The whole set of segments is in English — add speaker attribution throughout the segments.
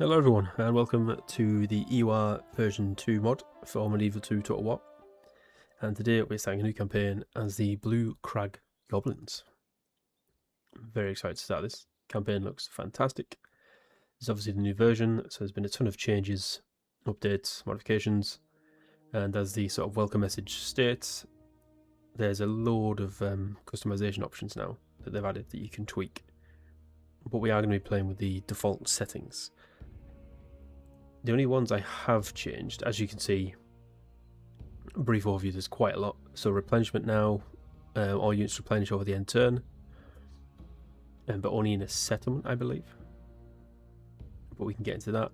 Speaker 1: Hello everyone and welcome to the EUR version 2 mod for Medieval 2 Total War, and today we're starting a new campaign as the Blue-Crag Goblins. I'm very excited to start this. Campaign looks fantastic. It's obviously the new version, so there's been a ton of changes, updates, modifications, and as the sort of welcome message states, there's a load of customization options now that they've added that you can tweak. But we are going to be playing with the default settings. The only ones I have changed, as you can see, a brief overview, there's quite a lot. So replenishment now, all units replenish over the end turn, but only in a settlement, I believe. But we can get into that.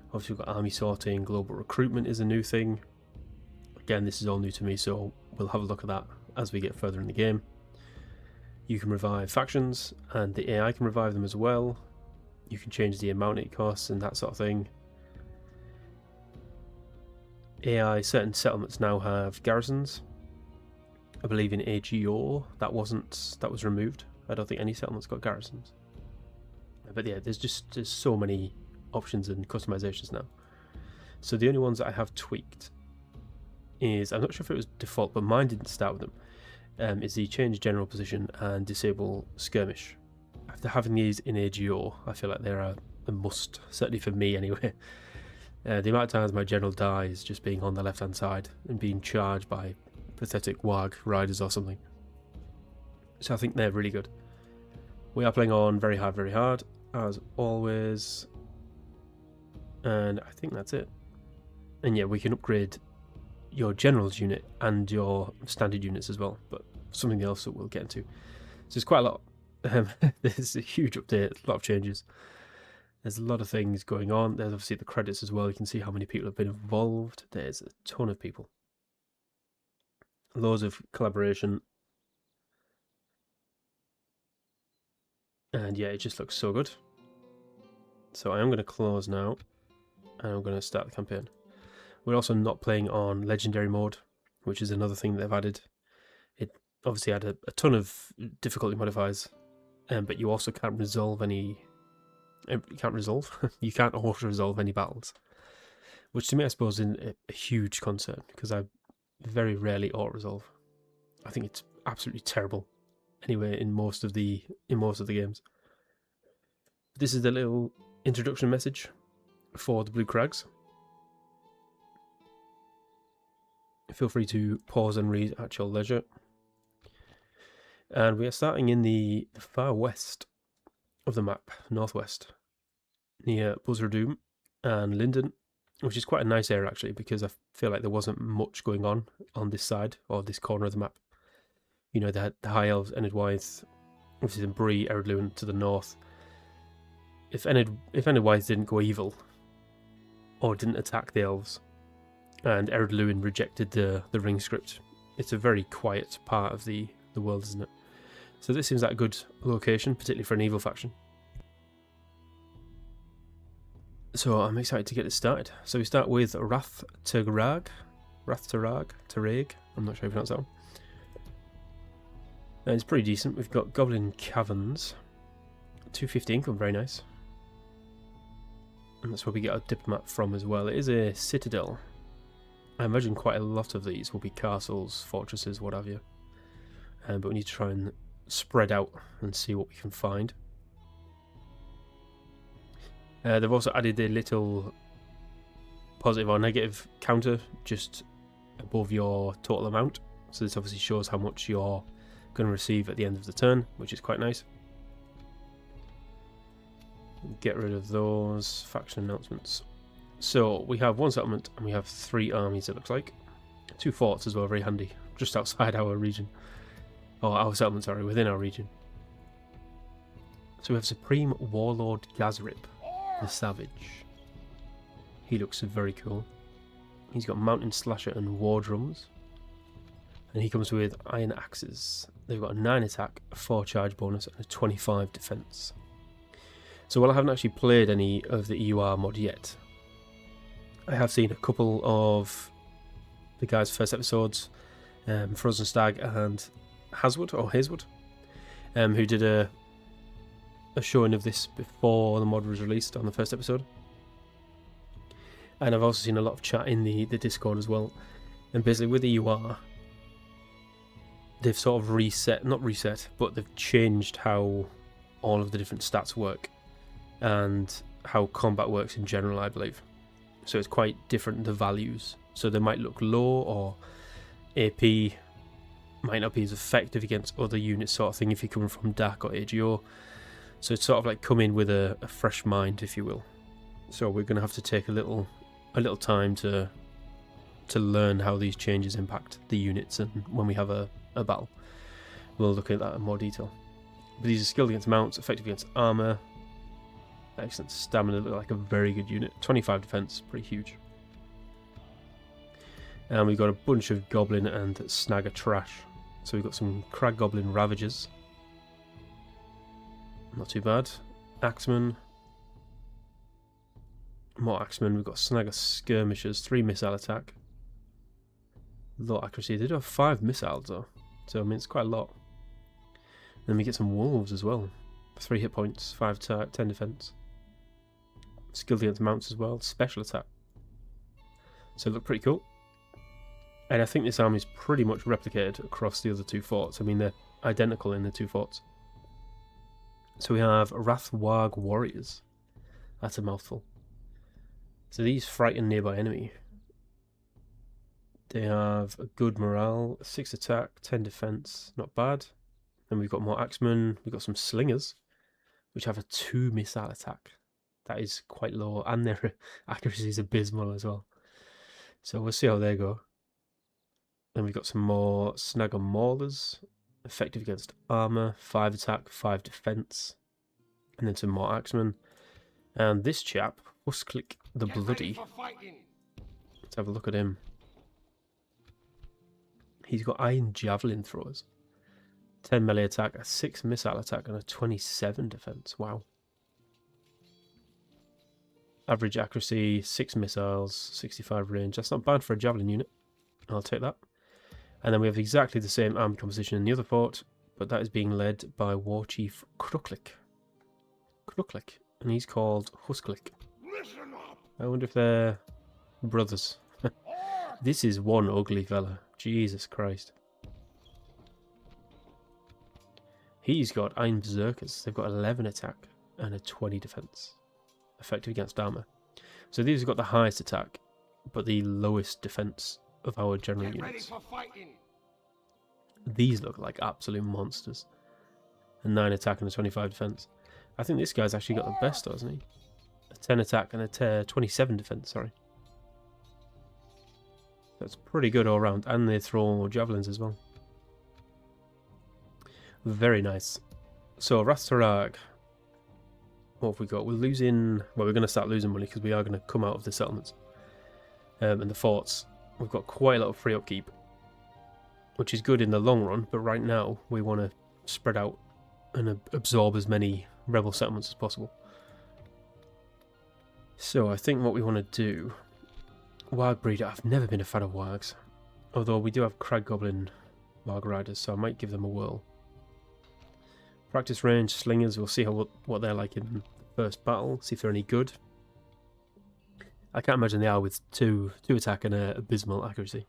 Speaker 1: Obviously we've got army sorting, global recruitment is a new thing. Again, this is all new to me, so we'll have a look at that as we get further in the game. You can revive factions, and the AI can revive them as well. You can change the amount it costs and that sort of thing. AI, certain settlements now have garrisons. I believe in DAC EUR that was removed. I don't think any settlements got garrisons. But yeah, there's so many options and customizations now. So the only ones that I have tweaked is, I'm not sure if it was default, but mine didn't start with them. Is the change general position and disable skirmish. After having these in DAC EUR, I feel like they're a must, certainly for me anyway. The amount of times my general dies just being on the left hand side and being charged by pathetic wag riders or something. So I think they're really good. We are playing on very hard as always, and I think that's it. And yeah, we can upgrade your general's unit and your standard units as well, but something else that we'll get into. So it's quite a lot. There's a huge update, a lot of changes. There's a lot of things going on. There's obviously the credits as well. You can see how many people have been involved. There's a ton of people. Loads of collaboration. And yeah, it just looks so good. So I am going to close now, and I'm going to start the campaign. We're also not playing on legendary mode, which is another thing they've added. It obviously had a ton of difficulty modifiers, but you also can't resolve any... You can't auto-resolve any battles. Which to me, I suppose, is a huge concern, because I very rarely auto-resolve. I think it's absolutely terrible. Anyway, in most of the games. This is the little introduction message for the Blue Crags. Feel free to pause and read at your leisure. And we are starting in the far west of the map, northwest, near Buzra-düm and Linden, which is quite a nice area actually, because I feel like there wasn't much going on this side or this corner of the map. You know, they had the High Elves, Enid Wythe, obviously then Bree, Ered Luin to the north. If Enid Wythe didn't go evil or didn't attack the elves, and Ered Luin rejected the ring script, it's a very quiet part of the world, isn't it? So this seems like a good location, particularly for an evil faction. So I'm excited to get it started. So we start with Rath-Terag, I'm not sure how you pronounce that one. And it's pretty decent. We've got Goblin Caverns, 250 income, very nice. And that's where we get our diplomat from as well. It is a citadel. I imagine quite a lot of these will be castles, fortresses, what have you. But we need to try and spread out and see what we can find. They've also added a little positive or negative counter just above your total amount. So this obviously shows how much you're going to receive at the end of the turn, which is quite nice. Get rid of those faction announcements. So we have one settlement and we have 3 armies, it looks like. 2 forts as well, very handy, just outside our region. Or our settlement, sorry, within our region. So we have Supreme Warlord Gazrib, the Savage. He looks very cool. He's got Mountain Slasher and War Drums. And he comes with Iron Axes. They've got a 9 attack, a 4 charge bonus, and a 25 defense. So while I haven't actually played any of the EUR mod yet, I have seen a couple of the guys' first episodes, Frozen Stag and Hazwood, who did a showing of this before the mod was released on the first episode. And I've also seen a lot of chat in the Discord as well. And basically with the EUR, they've sort of not reset, but they've changed how all of the different stats work and how combat works in general, I believe. So it's quite different, the values. So they might look low, or AP might not be as effective against other units, sort of thing, if you're coming from DAC or AGO. So it's sort of like come in with a fresh mind, if you will. So we're going to have to take a little time to learn how these changes impact the units, and when we have a battle, we'll look at that in more detail. But these are skilled against mounts, effective against armor, excellent stamina, look like a very good unit. 25 defense, pretty huge. And we've got a bunch of goblin and snagger trash. So we've got some crag goblin ravagers, not too bad. Axemen, more axemen. We've got snagger skirmishers, 3 missile attack, low accuracy. They do have 5 missiles though, so I mean it's quite a lot. And then we get some wolves as well, 3 hit points, 5 attack, 10 defense. Skilled against mounts as well, special attack. So it look pretty cool. And I think this army is pretty much replicated across the other 2 forts. I mean, they're identical in the 2 forts. So we have Wrathwarg warriors. That's a mouthful. So these frighten nearby enemy. They have a good morale, 6 attack, 10 defense, not bad. Then we've got more axemen, we've got some slingers, which have a 2 missile attack. That is quite low, and their accuracy is abysmal as well. So we'll see how they go. Then we've got some more snagger maulers, effective against armor, 5 attack, 5 defense, and then some more axemen. And this chap, Husklick the Bloody, let's have a look at him. He's got iron javelin throwers, 10 melee attack, a 6 missile attack, and a 27 defense. Wow. Average accuracy, 6 missiles, 65 range. That's not bad for a javelin unit. I'll take that. And then we have exactly the same army composition in the other fort, but that is being led by War Chief Kruklik. Kruklik, and he's called Husklick. I wonder if they're brothers. This is one ugly fella. Jesus Christ. He's got Iron Berserkers. They've got 11 attack and a 20 defense. Effective against armor. So these have got the highest attack, but the lowest defense of our general units. These look like absolute monsters. A 9 attack and a 25 defense. I think this guy's actually got the best, doesn't he? A 10 attack and a 27 defense, sorry. That's pretty good all around, and they throw javelins as well. Very nice. So Wrathwarg, what have we got? We're losing, well, we're going to start losing money because we are going to come out of the settlements and the forts. We've got quite a lot of free upkeep, which is good in the long run, but right now we want to spread out and absorb as many rebel settlements as possible. So I think what we want to do, Warg Breeder, I've never been a fan of Wargs, although we do have Crag Goblin Warg Riders, so I might give them a whirl. Practice range slingers, we'll see what they're like in the first battle, see if they're any good. I can't imagine they are with two attack and a abysmal accuracy.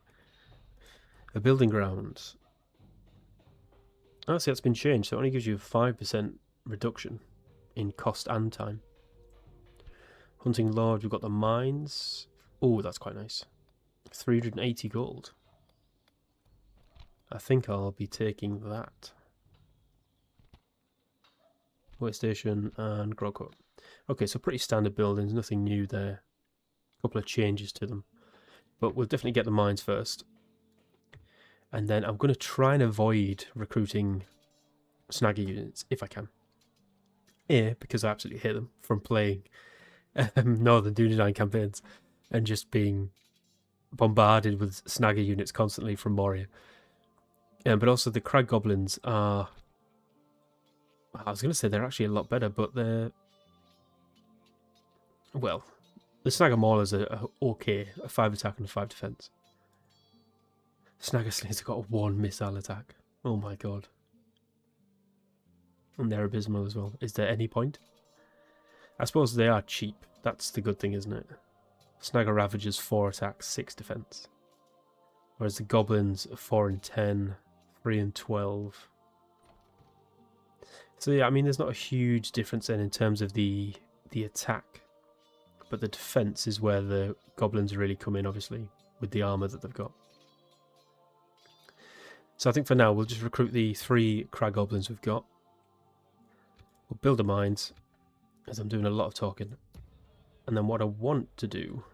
Speaker 1: A building ground. Oh, see, that's been changed, so it only gives you a 5% reduction in cost and time. Hunting Lord, we've got the mines. Oh, that's quite nice. 380 gold. I think I'll be taking that. Waystation and Grogcoat. Okay, so pretty standard buildings, nothing new there. A couple of changes to them. But we'll definitely get the mines first. And then I'm going to try and avoid recruiting snagger units if I can. A, because I absolutely hate them from playing Northern Duillond campaigns and just being bombarded with snagger units constantly from Moria. But also the Crag Goblins are... I was going to say they're actually a lot better, but they're... Well, the Snagger Maulers are okay. A 5 attack and a 5 defense. Snagger Slingers have got a 1 missile attack. Oh my god. And they're abysmal as well. Is there any point? I suppose they are cheap. That's the good thing, isn't it? Snagger Ravagers 4 attack, 6 defense. Whereas the Goblins are 4 and 10, 3 and 12. So yeah, I mean, there's not a huge difference then in terms of the attack. But the defense is where the Goblins really come in, obviously, with the armor that they've got. So I think for now, we'll just recruit the 3 Crag Goblins we've got. We'll build the mines, as I'm doing a lot of talking. And then what I want to do,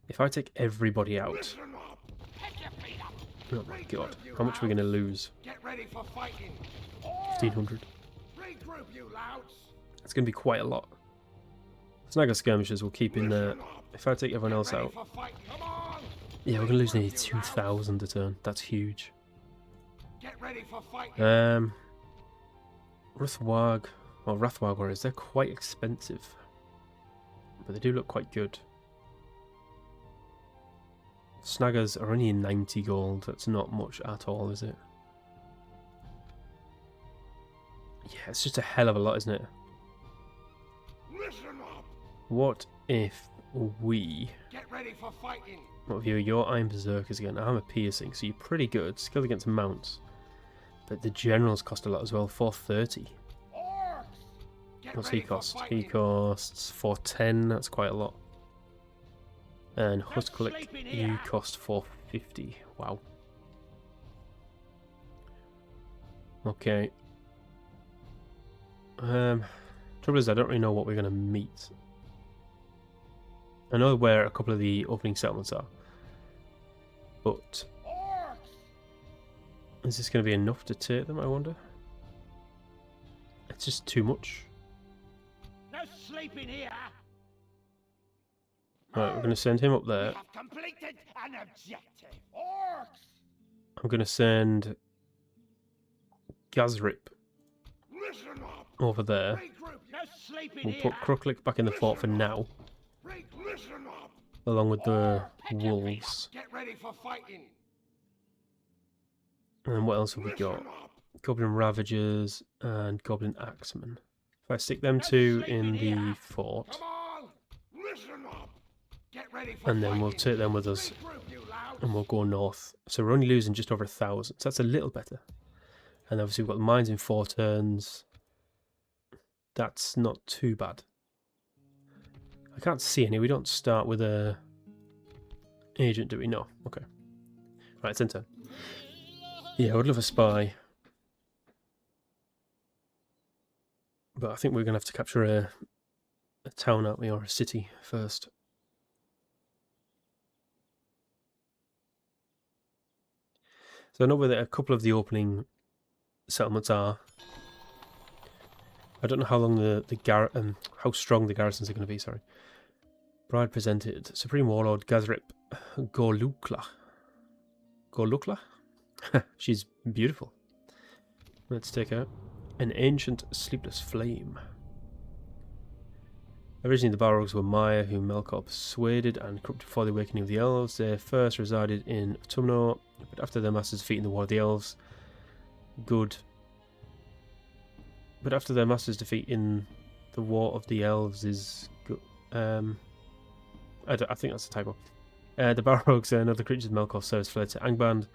Speaker 1: if I take everybody out, oh my god, how much are we going to lose? 1,500. It's going to be quite a lot. Snagger Skirmishers will keep in there. If I take everyone else out, yeah, we're going to lose nearly 2,000 a turn. That's huge. Rathwag, or Rathwag warriors, they're quite expensive. But they do look quite good. Snaggers are only 90 gold. That's not much at all, is it? Yeah, it's just a hell of a lot, isn't it? What if we...
Speaker 2: Get ready for fighting.
Speaker 1: What if you're Iron Berserkers again? I'm a piercing, so you're pretty good. Skilled against mounts. But the generals cost a lot as well. 430. What's he cost? He costs 410. That's quite a lot. And Husklick, you cost 450. Wow. Okay. Trouble is, I don't really know what we're going to meet. I know where a couple of the opening settlements are. But is this going to be enough to take them, I wonder? It's just too much.
Speaker 2: No sleeping here.
Speaker 1: Right, we're going to send him up there.
Speaker 2: We have completed an objective. Orcs.
Speaker 1: I'm going to send Gazrip over there.
Speaker 2: No sleeping
Speaker 1: We'll
Speaker 2: here.
Speaker 1: put Kruklik back in the fort for now, along with the wolves.
Speaker 2: Get ready for fighting.
Speaker 1: And then what else have we got? Goblin Ravagers and Goblin Axemen. If I stick them two in the fort,
Speaker 2: Come on. Listen up. Get ready for
Speaker 1: and then we'll take them with us, and we'll go north. So we're only losing just over 1,000, so that's a little better. And obviously we've got the mines in 4 turns. That's not too bad. I can't see any. We don't start with a agent, do we? No. Okay. Right, it's in turn. Yeah, I would love a spy. But I think we're going to have to capture a town, aren't we, or a city first. So I know where a couple of the opening settlements are. I don't know how long how strong the garrisons are going to be. Sorry. Bride presented Supreme Warlord Gazrip Golukla. Golukla? She's beautiful. Let's take her. An ancient sleepless flame. Originally the Balrogs were Maya, whom Melkor persuaded and corrupted before the awakening of the elves. They first resided in Autumno, but after their master's defeat in the War of the Elves, But after their master's defeat in the War of the Elves is good. I think that's a typo. The Balrogs and other creatures of Melkor served fled to Angband.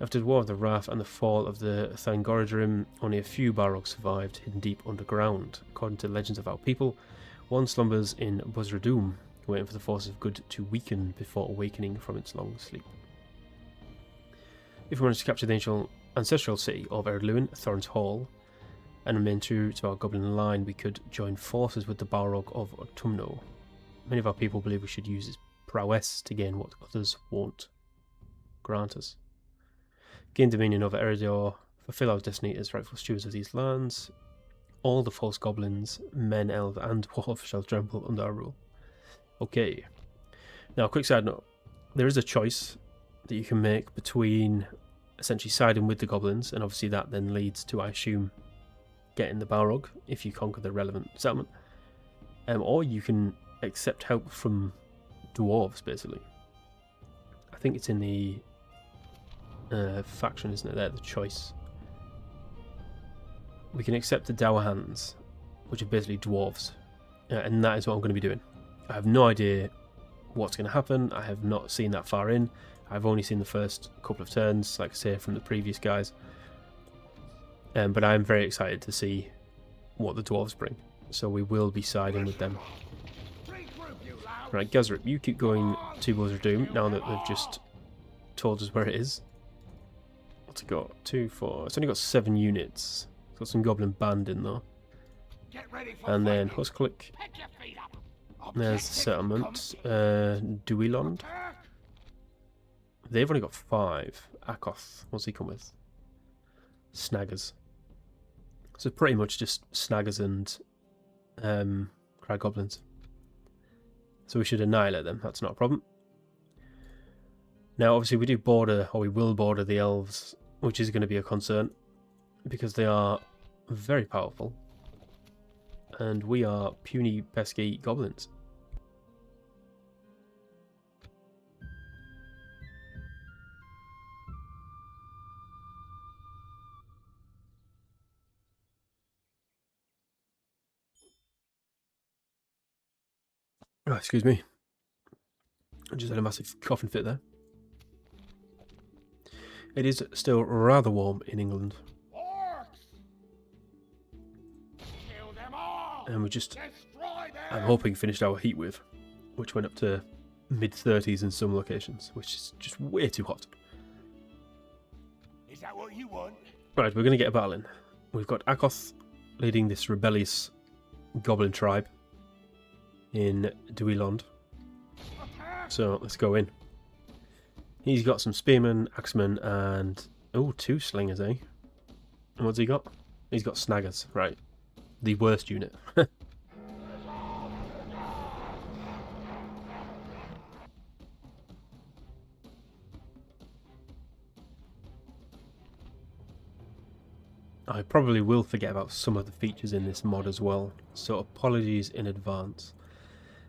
Speaker 1: After the War of the Wrath and the fall of the Thangorodrim, only a few Balrogs survived, hidden deep underground. According to the legends of our people, one slumbers in Buzra-düm, waiting for the forces of good to weaken before awakening from its long sleep. If we manage to capture the ancient ancestral city of Erdluin, Thorin's Hall, and remain true to our goblin line, we could join forces with the Balrog of Autumno. Many of our people believe we should use his prowess to gain what others won't grant us. Gain dominion over Eredor, fulfill our destiny as rightful stewards of these lands. All the false goblins, men, elves, and dwarves shall tremble under our rule. Okay. Now, quick side note. There is a choice that you can make between essentially siding with the goblins, and obviously that then leads to, I assume, getting the Balrog if you conquer the relevant settlement. Or you can accept help from dwarves, basically. I think it's in the faction, isn't it? There, the choice. We can accept the Dour Hands, which are basically dwarves, and that is what I'm going to be doing. I have no idea what's going to happen. I have not seen that far in. I've only seen the first couple of turns, like I say, from the previous guys. But I'm very excited to see what the dwarves bring. So we will be siding with them. Right, Gazrip, you keep going to Buzra-düm now that they've just told us where it is. What's it got? 2, 4. It's only got 7 units. It's got some goblin band in though. And then Husklick. There's the settlement. Duillond. They've only got 5. Akoth. What's he come with? Snaggers. So pretty much just Snaggers and Crag Goblins. So we should annihilate them. That's not a problem. Now, obviously, we do border, or we will border the elves, which is going to be a concern because they are very powerful, and we are puny, pesky goblins. Oh, excuse me. I just had a massive coughing fit there. It is still rather warm in England. And we just, I'm hoping, finished our heat wave, which went up to mid-30s in some locations, which is just way too hot.
Speaker 2: Is that what you want?
Speaker 1: Right, we're going to get a battle in. We've got Akoth leading this rebellious goblin tribe in Duillond. So let's go in. He's got some spearmen, axemen, and oh, 2 slingers, eh? And what's he got? He's got snaggers, right? The worst unit. I probably will forget about some of the features in this mod as well, so apologies in advance.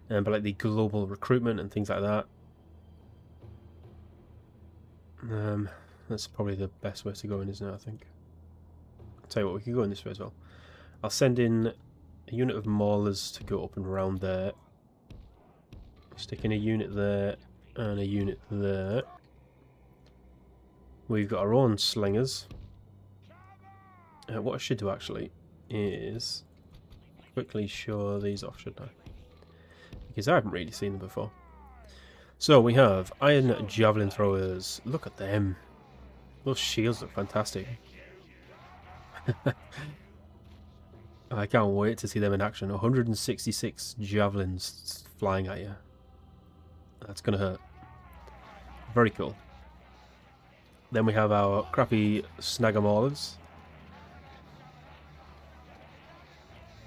Speaker 1: But like the global recruitment and things like that. That's probably the best way to go in, isn't it, I think? I'll tell you what, we can go in this way as well. I'll send in a unit of maulers to go up and around there. Stick in a unit there and a unit there. We've got our own slingers. What I should do actually is quickly show these off, shouldn't I? Because I haven't really seen them before. So we have iron javelin throwers. Look at them. Those shields look fantastic. I can't wait to see them in action. 166 javelins flying at you. That's going to hurt. Very cool. Then we have our crappy snagger maulers.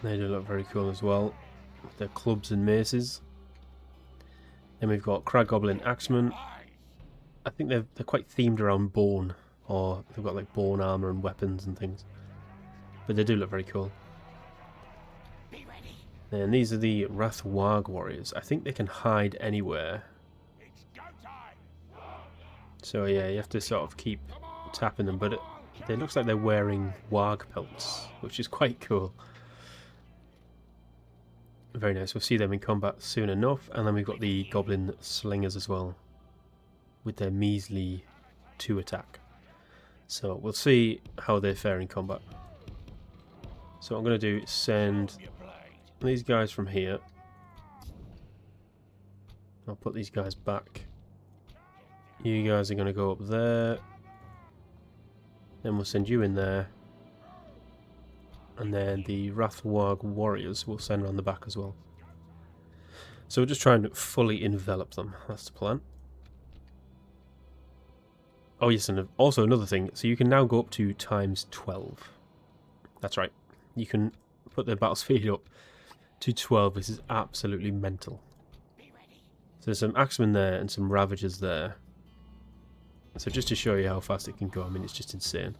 Speaker 1: They do look very cool as well. With their clubs and maces. Then we've got Crag Goblin Axemen. I think they're quite themed around bone, or they've got like bone armor and weapons and things. But they do look very cool. And these are the Wrath-Warg warriors. I think they can hide anywhere. So yeah, you have to sort of keep tapping them, but it looks like they're wearing warg pelts, which is quite cool. Very nice. We'll see them in combat soon enough. And then we've got the Goblin Slingers as well, with their measly 2 attack. So we'll see how they fare in combat. So what I'm going to do is send these guys from here. I'll put these guys back. You guys are going to go up there. Then we'll send you in there. And then the Wrath-Warg warriors will send around the back as well. So we're just trying to fully envelop them. That's the plan. Oh yes, and also another thing. So you can now go up to times 12. That's right. You can put the battle speed up to 12. This is absolutely mental. So there's some axemen there and some ravagers there. So just to show you how fast it can go, I mean, it's just insane.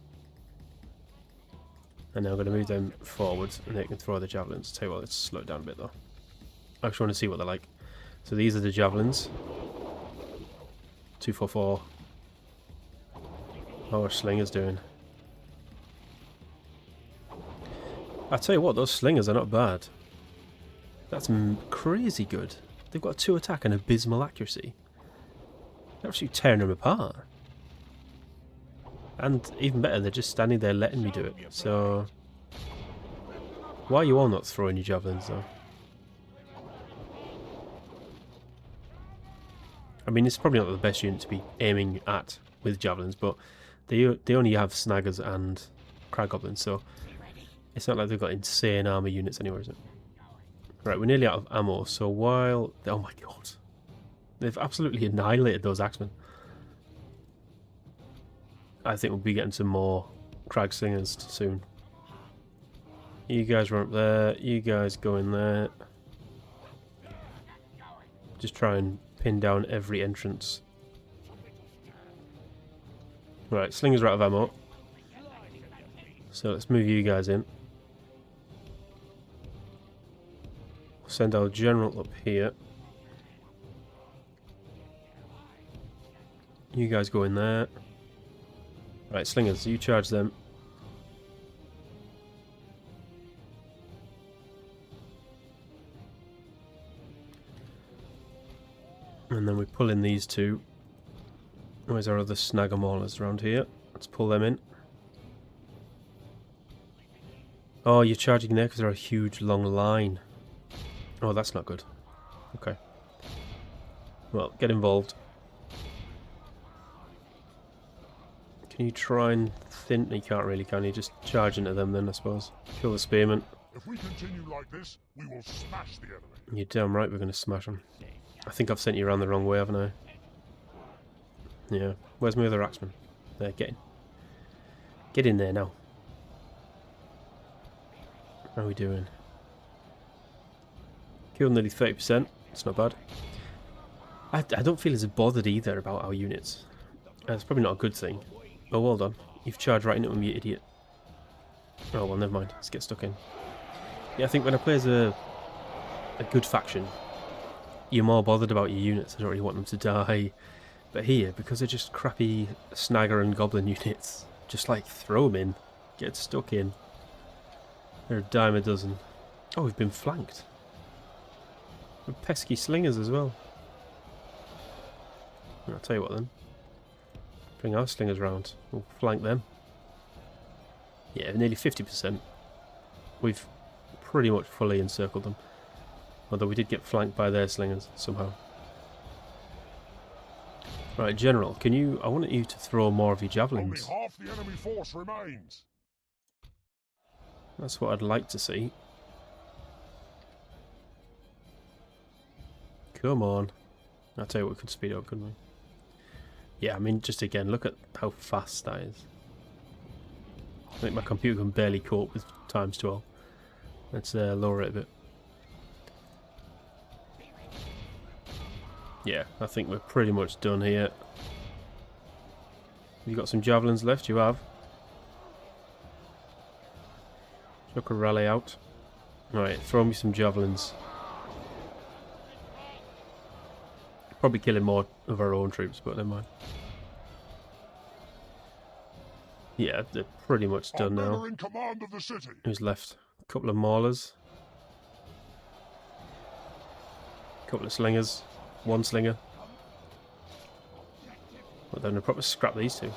Speaker 1: And now I'm going to move them forward and they can throw the javelins. Tell you what, let's slow it down a bit though. I actually want to see what they're like. So these are the javelins. 244. How are slingers doing? I tell you what, those slingers are not bad. That's crazy good. They've got a 2 attack and abysmal accuracy. They're actually tearing them apart. And even better, they're just standing there letting me do it. So why are you all not throwing your javelins though? I mean, it's probably not the best unit to be aiming at with javelins, but they only have snaggers and crag goblins, so it's not like they've got insane armor units anywhere, is it? Right, we're nearly out of ammo, so while... Oh my god. They've absolutely annihilated those axemen. I think we'll be getting some more crag slingers soon. You guys run up there, you guys go in there. Just try and pin down every entrance. Right, slingers are out of ammo. So let's move you guys in. Send our general up here. You guys go in there. Right, slingers, you charge them. And then we pull in these two. Where's our other snagger maulers around here? Let's pull them in. Oh, you're charging there because they're a huge long line. Oh, that's not good. Okay. Well, get involved. Can you try and thin? You can't really, can you? Just charge into them then, I suppose. Kill the spearman.
Speaker 2: If we continue like this, we will smash the enemy.
Speaker 1: You're damn right we're going to smash them. I think I've sent you around the wrong way, haven't I? Yeah. Where's my other axeman? There, get in. Get in there now. How are we doing? Killed nearly 30%. It's not bad. I don't feel as bothered either about our units. That's probably not a good thing. Oh, well done. You've charged right into him, you idiot. Oh, well, never mind. Let's get stuck in. Yeah, I think when I play as a good faction, you're more bothered about your units. I don't really want them to die. But here, because they're just crappy snagger and goblin units, just like throw them in. Get stuck in. They're a dime a dozen. Oh, we've been flanked. With pesky slingers as well. I'll tell you what then. Bring our slingers round. We'll flank them. Yeah, nearly 50%. We've pretty much fully encircled them. Although we did get flanked by their slingers somehow. Right, General, can you... I want you to throw more of your javelins.
Speaker 2: Only half the enemy force remains.
Speaker 1: That's what I'd like to see. Come on. I'll tell you what, we could speed up, couldn't we? Yeah, I mean, just again, look at how fast that is. I think my computer can barely cope with times 12. Let's lower it a bit. Yeah, I think we're pretty much done here. You got some javelins left? You have. Chuck a rally out. Right, throw me some javelins. Probably killing more of our own troops, but never mind. Yeah, they're pretty much done now.
Speaker 2: In command of the city.
Speaker 1: Who's left? A couple of maulers. A couple of slingers. One slinger. Well, then I'll probably scrap these two.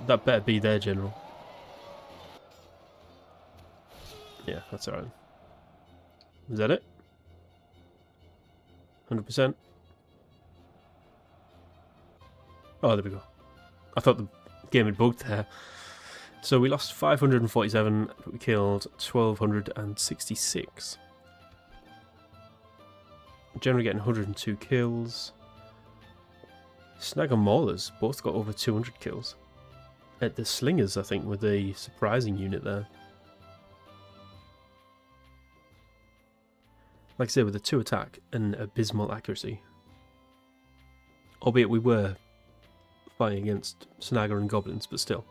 Speaker 1: That better be their general. Yeah, that's alright. Is that it? 100%? Oh, there we go. I thought the game had bugged there. So we lost 547, but we killed 1,266. Generally getting 102 kills. Snag and Maulers both got over 200 kills. At the Slingers, I think, were the surprising unit there. Like I said, with a 2 attack and abysmal accuracy. Albeit we were fighting against Snagger and Goblins, but still.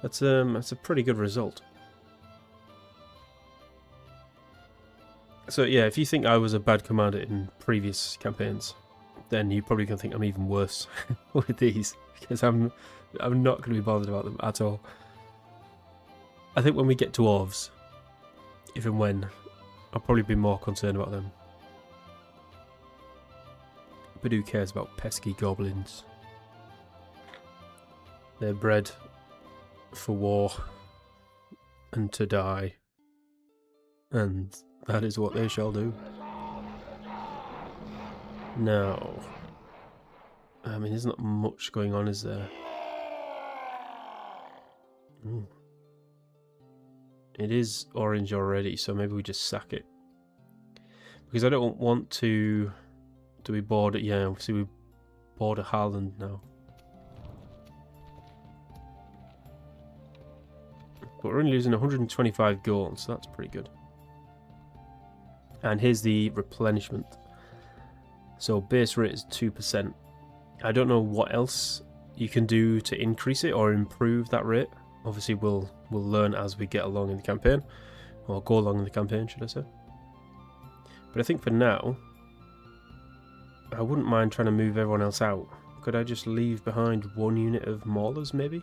Speaker 1: That's a pretty good result. So yeah, if you think I was a bad commander in previous campaigns, then you probably can think I'm even worse with these, because I'm not going to be bothered about them at all. I think when we get dwarves, if and when I'll probably be more concerned about them. But who cares about pesky goblins? They're bred for war and to die, and that is what they shall do. Now, I mean, there's not much going on, is there? Ooh. It is orange already, so maybe we just sack it. Because I don't want to be bored at, yeah, obviously we're bored at Haaland now. But we're only losing 125 gold, so that's pretty good. And here's the replenishment. So base rate is 2%. I don't know what else you can do to increase it or improve that rate. Obviously we'll learn as we get along in the campaign. Or go along in the campaign, should I say. But I think for now, I wouldn't mind trying to move everyone else out. Could I just leave behind one unit of maulers, maybe?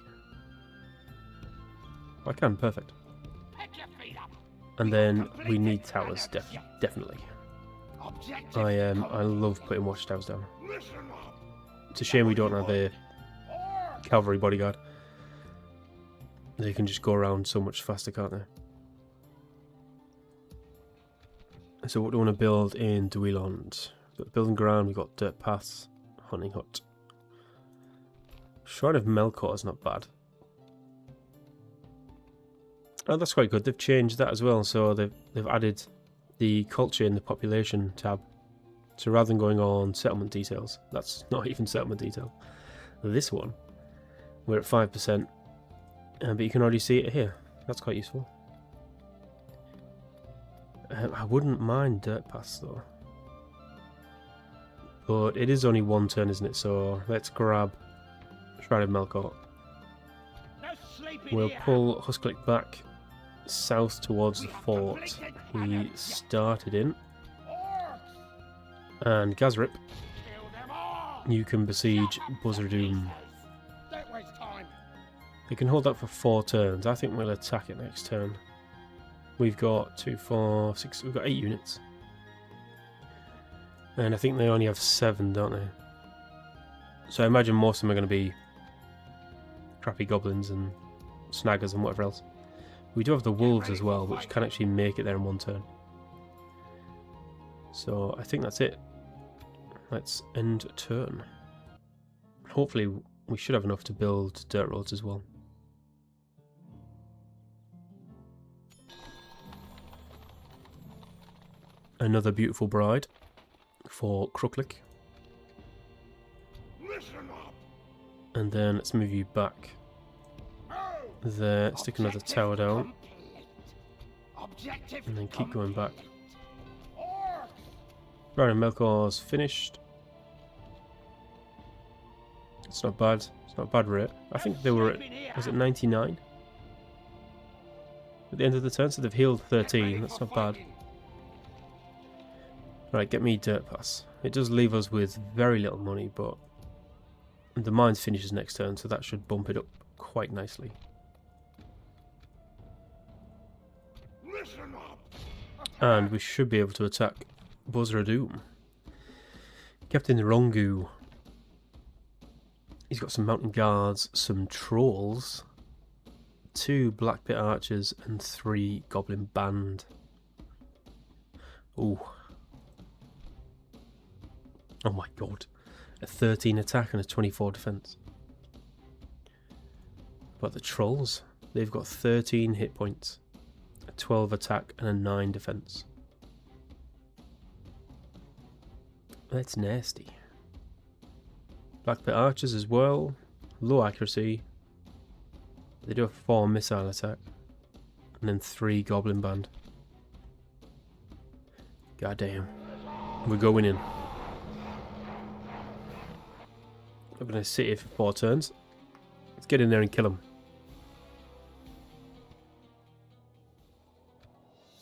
Speaker 1: I can, perfect. And then we need towers, definitely. I love putting watchtowers down. It's a shame we don't have a cavalry bodyguard. They can just go around so much faster, can't they? So what do we want to build in Duillond? We've got the building ground, we've got dirt paths, hunting hut. Shrine of Melkor is not bad. Oh, that's quite good. They've changed that as well, so they've added the culture in the population tab. So rather than going on settlement details, that's not even settlement detail. This one, we're at 5%, but you can already see it here. That's quite useful. I wouldn't mind dirt paths though. But it is only one turn, isn't it? So let's grab Shrine of Melkor. We'll pull Husklick back south towards the fort we started in. And Gazrip, you can besiege Buzra-düm. You can hold that for 4 turns. I think we'll attack it next turn. We've got 2, 4, 6, we've got 8 units. And I think they only have 7, don't they? So I imagine most of them are going to be crappy goblins and snaggers and whatever else. We do have the wolves as well, which can actually make it there in 1 turn. So I think that's it. Let's end turn. Hopefully we should have enough to build dirt roads as well. Another beautiful bride for Kruklik. And then let's move you back there, stick another tower down, and then keep going back. Shrine of Melkor's finished. It's not bad. It's not a bad rate. I think they were at, was it 99? At the end of the turn, so they've healed 13. That's not bad. Right, get me dirt pass. It does leave us with very little money, but the mines finishes next turn, so that should bump it up quite nicely. And we should be able to attack Buzra-düm. Captain Rongu. He's got some mountain guards, some trolls, 2 black pit archers, and 3 goblin band. Ooh. Oh my god. A 13 attack and a 24 defense. But the trolls, they've got 13 hit points, a 12 attack and a 9 defense. That's nasty. Black pit archers as well, low accuracy. They do a 4 missile attack, and then 3 goblin band. God damn. We're going in. I'm going to sit here for 4 turns. Let's get in there and kill them.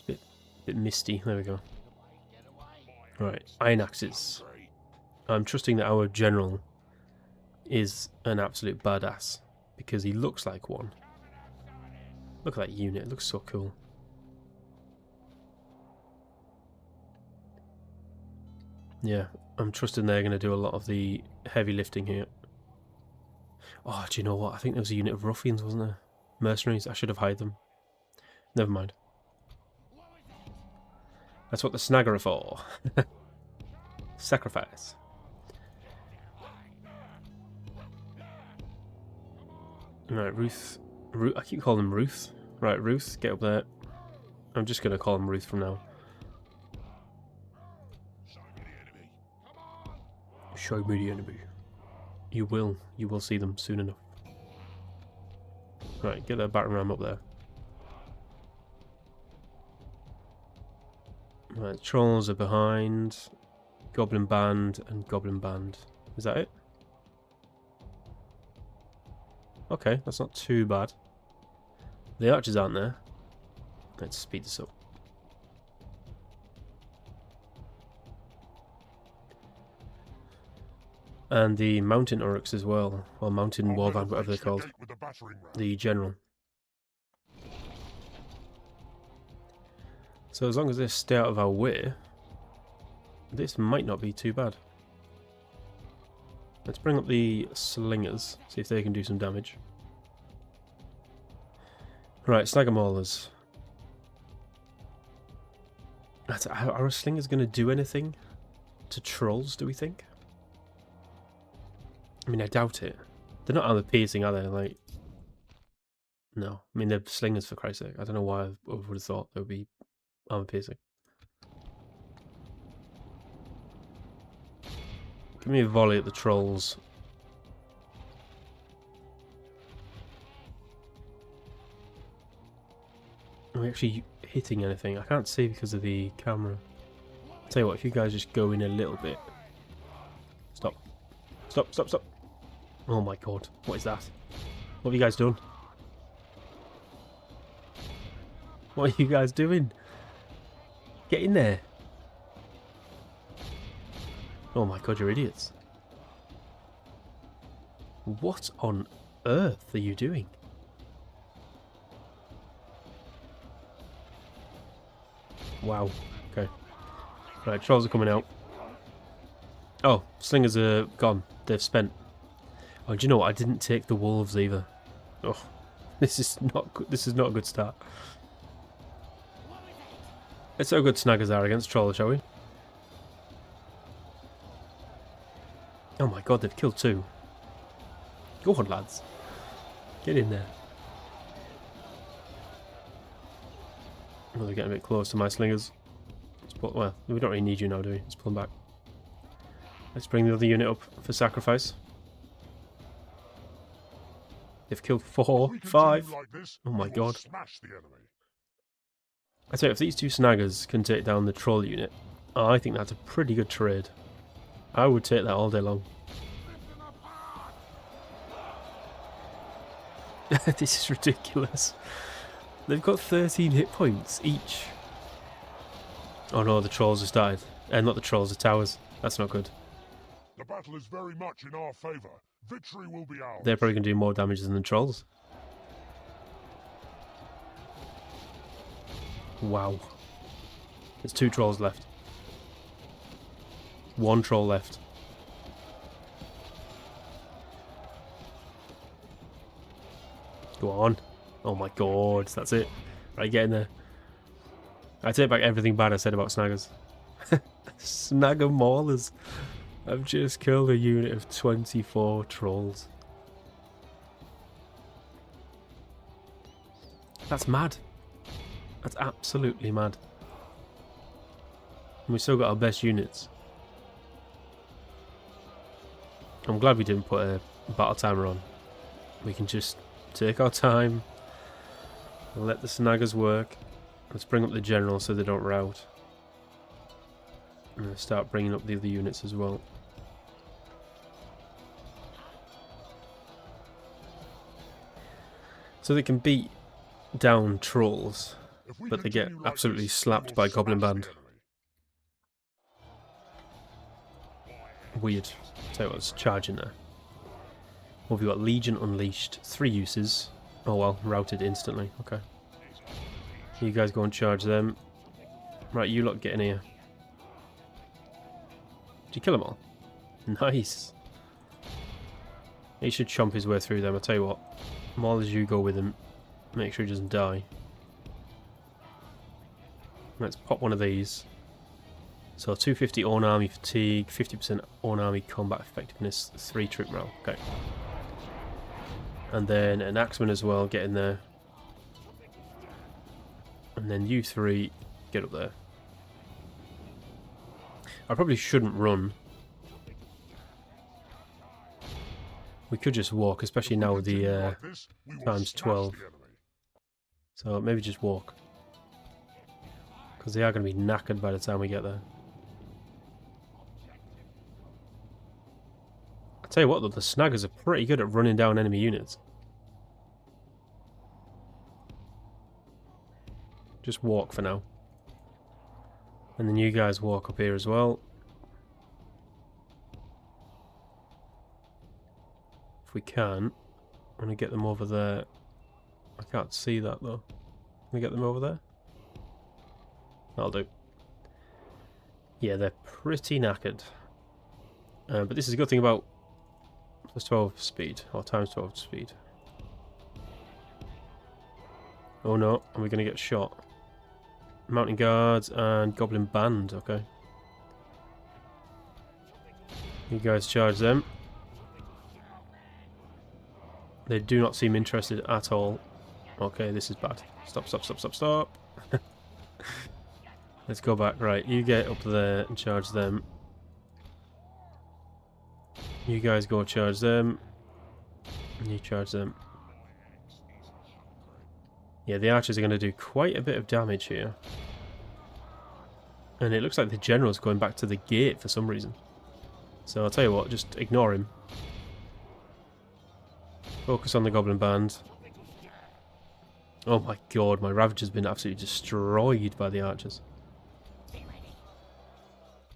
Speaker 1: It's a bit misty. There we go. Right, iron axes. I'm trusting that our general is an absolute badass because he looks like one. Look at that unit. It looks so cool. Yeah, I'm trusting they're going to do a lot of the heavy lifting here. Oh, do you know what? I think there was a unit of ruffians, wasn't there? Mercenaries. I should have hired them. Never mind. That's what the snagger are for. Sacrifice. Right, Ruth. I keep calling him Ruth. Right, Ruth, get up there. I'm just going to call him Ruth from now. Show me the enemy. You will see them soon enough. Right, get that battering ram up there. Right, trolls are behind. Goblin band and goblin band. Is that it? Okay, that's not too bad. The archers aren't there. Let's speed this up. And the mountain Uruks as well, or mountain warband, whatever they're called. The general. So as long as they stay out of our way, this might not be too bad. Let's bring up the slingers, see if they can do some damage. Right, snagger maulers. Are our slingers going to do anything to trolls, do we think? I mean, I doubt it. They're not armor piercing, are they? Like, no. I mean, they're slingers, for Christ's sake. I don't know why I would have thought they would be armor piercing. Give me a volley at the trolls. Are we actually hitting anything? I can't see because of the camera. Tell you what, if you guys just go in a little bit. Stop. Stop, stop, stop. Oh my god, what is that? What have you guys done? What are you guys doing? Get in there. Oh my god, you're idiots. What on earth are you doing? Wow. Okay. Right, trolls are coming out. Oh, slingers are gone. They've spent. Oh, do you know what? I didn't take the wolves either. Oh, this is not good. This is not a good start. Let's see how good snaggers are against trolls, shall we? Oh my god, they've killed two. Go on, lads. Get in there. Oh, they're getting a bit close to my slingers. Well, we don't really need you now, do we? Let's pull them back. Let's bring the other unit up for sacrifice. They've killed 4, 5. Oh my god. I tell you, if these two snaggers can take down the troll unit, I think that's a pretty good trade. I would take that all day long. This is ridiculous. They've got 13 hit points each. Oh no, the trolls have started. Not the trolls, the towers. That's not good.
Speaker 2: The battle is very much in our favour. Victory will be ours.
Speaker 1: They're probably going to do more damage than the trolls. Wow. There's 2 trolls left. 1 troll left. Go on. Oh my god, that's it. Right, get in there. I take back everything bad I said about snaggers. Snagger maulers. I've just killed a unit of 24 trolls. That's mad. That's absolutely mad. And we've still got our best units. I'm glad we didn't put a battle timer on. We can just take our time, let the snaggers work. Let's bring up the general so they don't rout. And start bringing up the other units as well. So they can beat down trolls, but they get absolutely slapped by Goblin Band. Weird. Tell you what's charging there. Well, we've got Legion Unleashed. 3 uses. Oh well, routed instantly. Okay. You guys go and charge them. Right, you lot get in here. Did you kill them all? Nice. He should chomp his way through them. I'll tell you what. More as you go with him, make sure he doesn't die. Let's pop one of these. So 250 own army fatigue, 50% own army combat effectiveness, 3 troop morale. Okay. And then an axeman as well, get in there. And then you 3, get up there. I probably shouldn't run. We could just walk, especially now with the times 12. So maybe just walk. Because they are going to be knackered by the time we get there. I tell you what though, the snaggers are pretty good at running down enemy units. Just walk for now. And then you guys walk up here as well. If we can, I'm going to get them over there. I can't see that though. Can we get them over there? That'll do. Yeah, they're pretty knackered. But this is a good thing about plus 12 speed, or times 12 speed. Oh no, are we going to get shot? Mountain guards and goblin band, okay. You guys charge them. They do not seem interested at all. Okay, this is bad. Stop, stop, stop, stop, stop. Let's go back. Right, you get up there and charge them. You guys go charge them. And you charge them. Yeah, the archers are going to do quite a bit of damage here. And it looks like the general's going back to the gate for some reason. So I'll tell you what, just ignore him. Focus on the goblin band. Oh my god, my Ravager's been absolutely destroyed by the archers.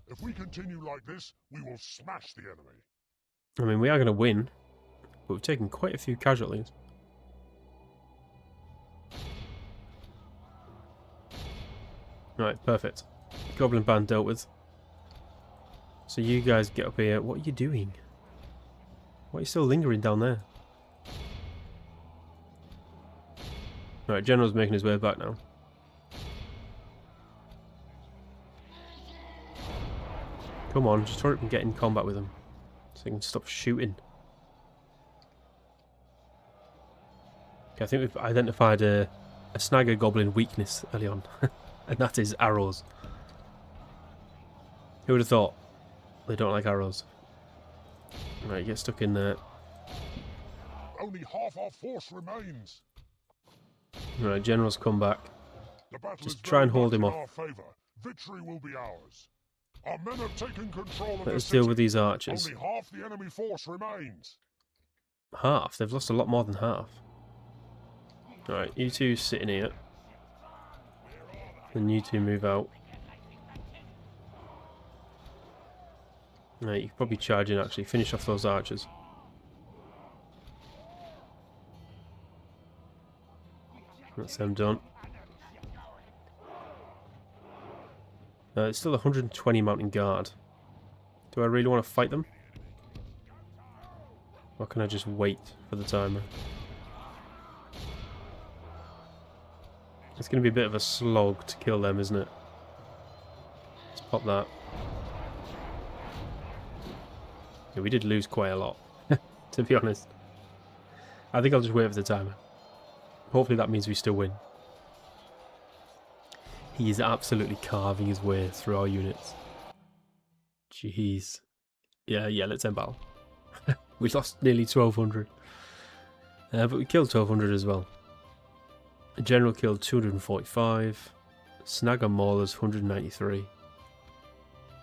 Speaker 2: If we continue like this, we will smash the enemy.
Speaker 1: I mean, we are going to win, but we've taken quite a few casualties. Right, perfect. Goblin band dealt with. So you guys get up here. What are you doing? Why are you still lingering down there? Right, General's making his way back now. Come on, just hurry up and get in combat with him. So he can stop shooting. Okay, I think we've identified a snagger goblin weakness early on. And that is arrows. Who would have thought? They don't like arrows. Right, get stuck in there.
Speaker 2: Only half our force remains.
Speaker 1: Right, General's come back. Just try and hold him off.
Speaker 2: Victory will be ours. Our men have taken control of
Speaker 1: Let's deal with these archers.
Speaker 2: Only half the enemy force remains.
Speaker 1: Half? They've lost a lot more than half. Alright, you two sitting here. Then you two move out. Right, you could probably charge in actually. Finish off those archers. That's them done. It's still 120 mountain guard. Do I really want to fight them? Or can I just wait for the timer? It's going to be a bit of a slog to kill them, isn't it? Let's pop that. Yeah, we did lose quite a lot, to be honest. I think I'll just wait for the timer. Hopefully that means we still win. He is absolutely carving his way through our units. Jeez. Yeah, let's end battle. We lost nearly 1,200. But we killed 1,200 as well. The general killed 245. Snagger Maulers 193.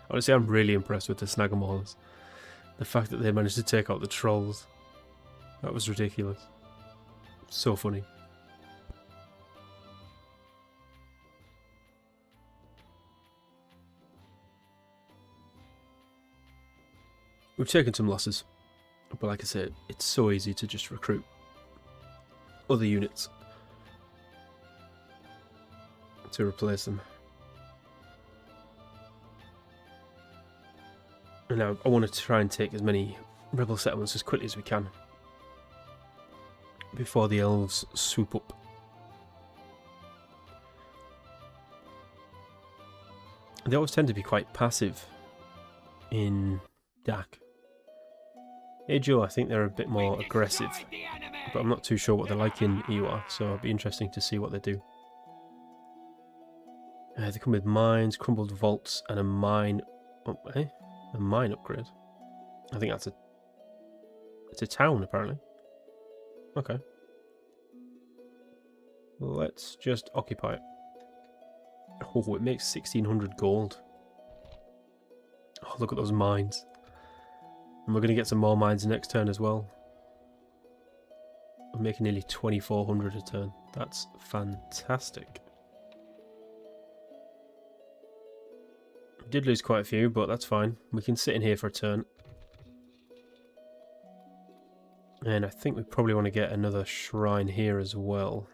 Speaker 1: Honestly, I'm really impressed with the Snagger Maulers. The fact that they managed to take out the trolls. That was ridiculous. So funny. We've taken some losses, but like I said, it's so easy to just recruit other units to replace them. And now I want to try and take as many rebel settlements as quickly as we can before the elves swoop up. They always tend to be quite passive in DAC. EUR, I think they're a bit more aggressive, but I'm not too sure what they're like in EUR, so it'll be interesting to see what they do. They come with mines, crumbled vaults, and a mine. A mine upgrade. I think that's it's a town apparently. Okay. Let's just occupy it. Oh, it makes 1600 gold. Oh, look at those mines. And we're going to get some more mines next turn as well. We're making nearly 2400 a turn. That's fantastic. Did lose quite a few, but that's fine. We can sit in here for a turn. And I think we probably want to get another shrine here as well.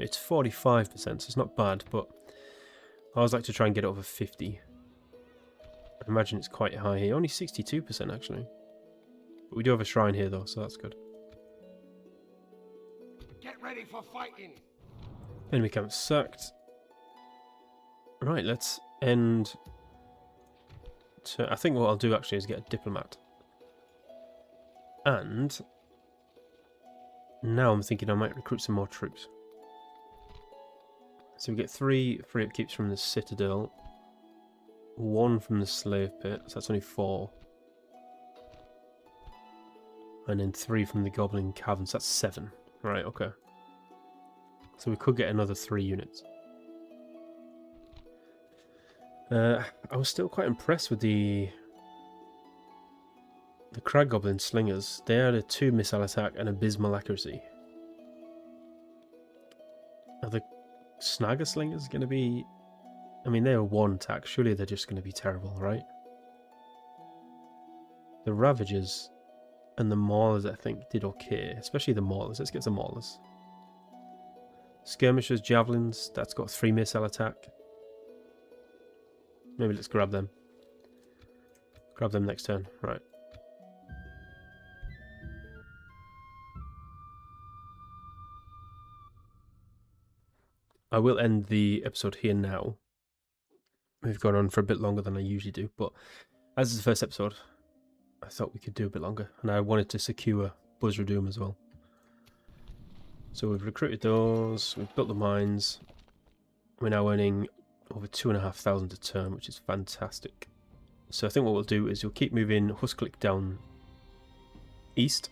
Speaker 1: It's 45%, so it's not bad, but I always like to try and get it over 50. I imagine it's quite high here. Only 62% actually. But we do have a shrine here though, so that's good.
Speaker 3: Get ready for fighting.
Speaker 1: Enemy camp sacked. Right, let's end. I think what I'll do actually is get a diplomat. And now I'm thinking I might recruit some more troops. So we get 3 free upkeeps from the citadel, 1 from the slave pit, so that's only 4. And then 3 from the goblin caverns, that's 7. Right, okay. So we could get another 3 units. I was still quite impressed with the Crag Goblin slingers. They had a 2 missile attack and abysmal accuracy. Are the Snagger slingers going to be... I mean, they are 1 attack. Surely they're just going to be terrible, right? The Ravagers and the Maulers, I think, did okay. Especially the Maulers. Let's get some Maulers. Skirmishers, Javelins. That's got 3 missile attack. Maybe let's grab them. Grab them next turn. Right. I will end the episode here now. We've gone on for a bit longer than I usually do, but as it's the first episode, I thought we could do a bit longer, and I wanted to secure Buzra-düm as well. So we've recruited those, we've built the mines, we're now earning over 2,500 a turn, which is fantastic. So I think what we'll do is we'll keep moving Husklick down east,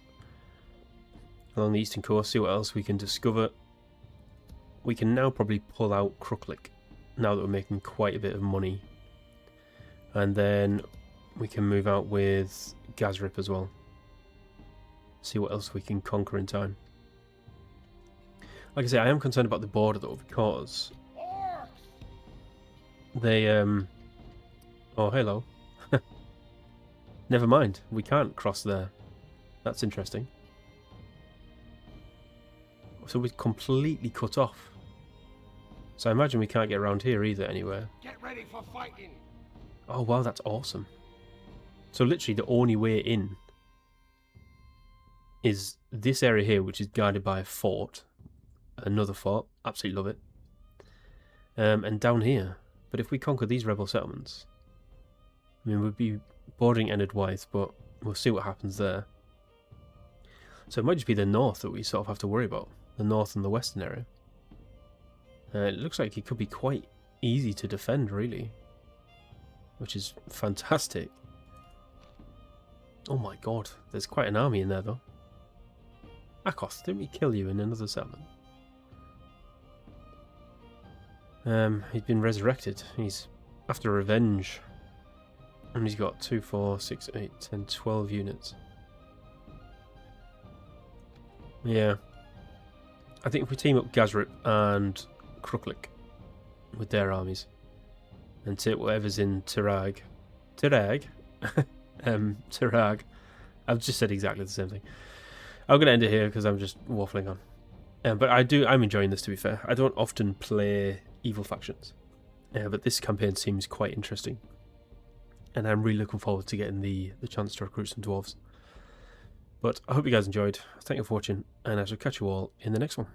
Speaker 1: along the eastern coast, see what else we can discover. We can now probably pull out Kruklik, now that we're making quite a bit of money. And then we can move out with Gazrip as well. See what else we can conquer in time. Like I say, I am concerned about the border though, because they oh, hello. Never mind, we can't cross there. That's interesting. So we're completely cut off. So I imagine we can't get around here either anywhere.
Speaker 3: Get ready for fighting.
Speaker 1: Oh wow, that's awesome. So literally the only way in is this area here, which is guarded by a fort. Another fort. Absolutely love it. And down here. But if we conquer these rebel settlements, I mean, we'd be bordering Enedwaith, but we'll see what happens there. So it might just be the north that we sort of have to worry about. The north and the western area. It looks like it could be quite easy to defend, really. Which is fantastic. Oh my god, there's quite an army in there, though. Akos, didn't we kill you in another settlement? He's been resurrected. He's after revenge. And he's got 2, 4, 6, 8, 10, 12 units. Yeah. I think if we team up Gazrip and Kruklik with their armies and take whatever's in Tirag. Tirag. I've just said exactly the same thing. I'm going to end it here because I'm just waffling on. But I'm enjoying this, to be fair. I don't often play evil factions. But this campaign seems quite interesting. and I'm really looking forward to getting the chance to recruit some dwarves. But I hope you guys enjoyed. Thank you for watching, and I shall catch you all in the next one.